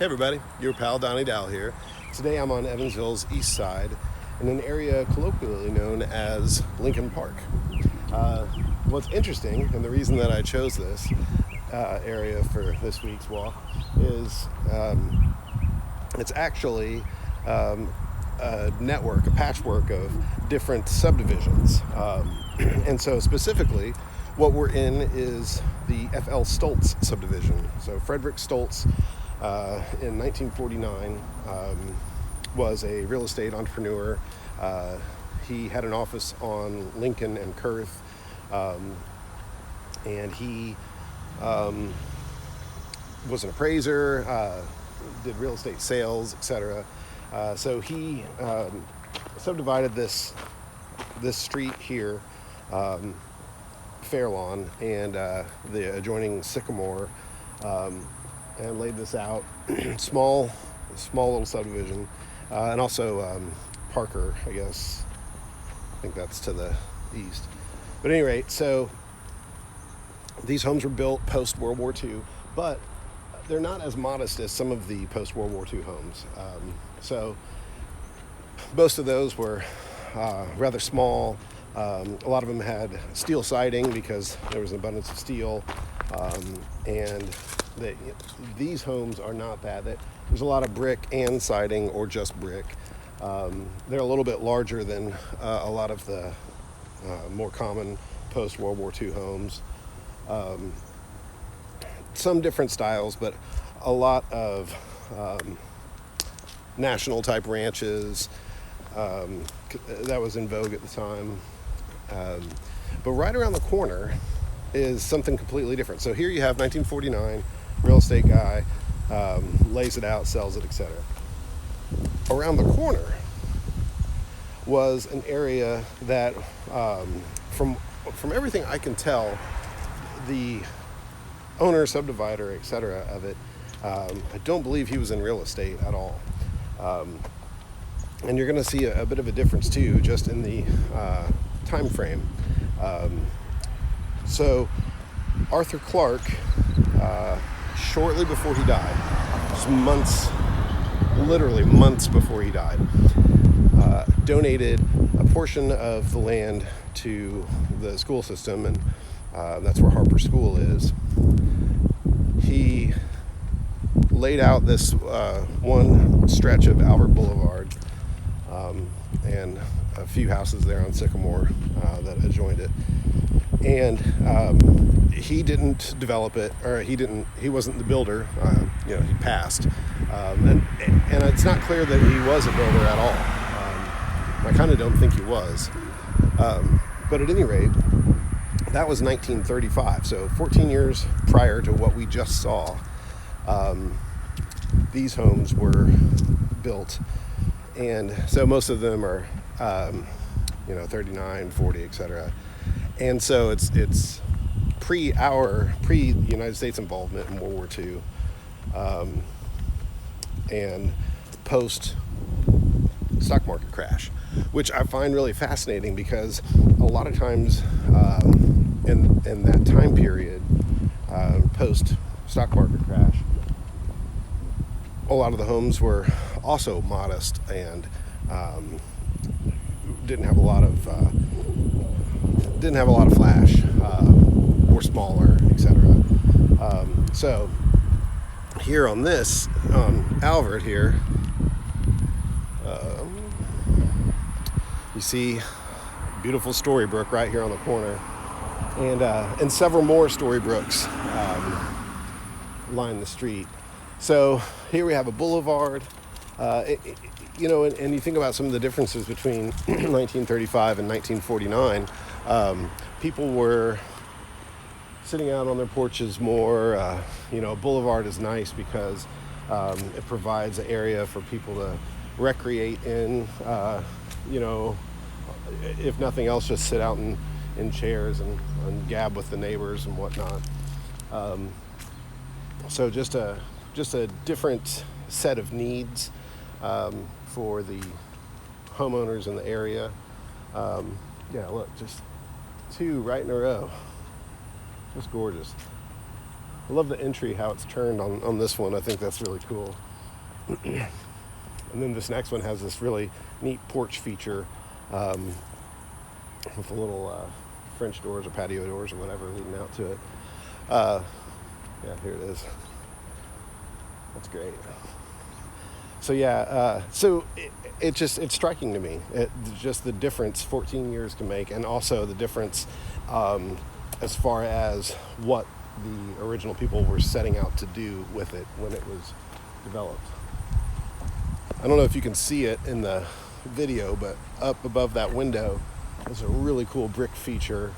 Hey everybody, your pal Donnie Dow here. Today I'm on Evansville's east side in an area colloquially known as Lincoln Park. What's interesting, and the reason that I chose this area for this week's walk, is it's actually a network, a patchwork of different subdivisions. And so specifically, what we're in is the F.L. Stoltz subdivision. So Frederick Stoltz, in 1949, was a real estate entrepreneur. He had an office on Lincoln and Kurth, and he was an appraiser, did real estate sales, etc. So he subdivided this street here, Fairlawn, and the adjoining Sycamore, and laid this out. small little subdivision, and also Parker, I guess. I think that's to the east. But at any rate, so these homes were built post World War II, but they're not as modest as some of the post World War II homes. So most of those were rather small. A lot of them had steel siding because there was an abundance of steel, and these homes are not that. There's a lot of brick and siding, or just brick. They're a little bit larger than a lot of the more common post-World War II homes. Some different styles, but a lot of national-type ranches. That was in vogue at the time. But right around the corner is something completely different. So here you have 1949, real estate guy, lays it out, sells it, etc. Around the corner was an area that, from everything I can tell, the owner, subdivider, etc. of it, I don't believe he was in real estate at all. And you're going to see a bit of a difference too, just in the time frame. So Arthur Clark, shortly before he died, just literally months before he died, donated a portion of the land to the school system, and that's where Harper School is. He laid out this one stretch of Albert Boulevard, and a few houses there on Sycamore that adjoined it. And he didn't develop it, or he wasn't the builder. He passed, and it's not clear that he was a builder at all. I kind of don't think he was, but at any rate, that was 1935, so 14 years prior to what we just saw. These homes were built, and so most of them are 39, 40, etc. And so it's pre-United States involvement in World War II, and post stock market crash, which I find really fascinating, because a lot of times in that time period, post stock market crash, a lot of the homes were also modest and didn't have a lot of flash, or smaller, etc. So here on this, Albert here, you see beautiful Storybook right here on the corner, and several more Storybooks line the street. So here we have a boulevard, and you think about some of the differences between 1935 and 1949. People were sitting out on their porches more. A boulevard is nice because it provides an area for people to recreate in. If nothing else, just sit out in chairs and gab with the neighbors and whatnot. So just a different set of needs for the homeowners in the area. Look, just two right in a row. Just gorgeous. I love the entry, how it's turned on this one. I think that's really cool. And then this next one has this really neat porch feature with a little French doors or patio doors or whatever leading out to it. Yeah, here it is. That's great. So yeah, it's striking to me. Just the difference 14 years can make, and also the difference as far as what the original people were setting out to do with it when it was developed. I don't know if you can see it in the video, but up above that window is a really cool brick feature,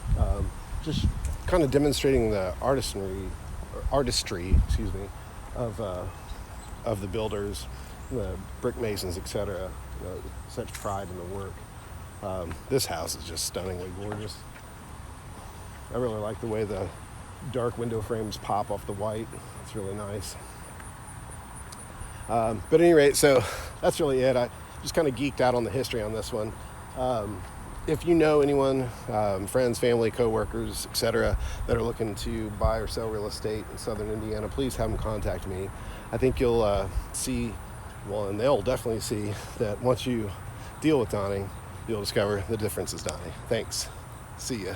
just kind of demonstrating the artistry, of the builders, the brick masons, etc. Such pride in the work. This house is just stunningly gorgeous. I really like the way the dark window frames pop off the white. It's really nice. But at any rate, so that's really it. I just kind of geeked out on the history on this one. If you know anyone, friends, family, coworkers, etc., that are looking to buy or sell real estate in southern Indiana, please have them contact me. I think you'll see, well, and they'll definitely see that once you deal with Donnie, you'll discover the difference is Donnie. Thanks. See ya.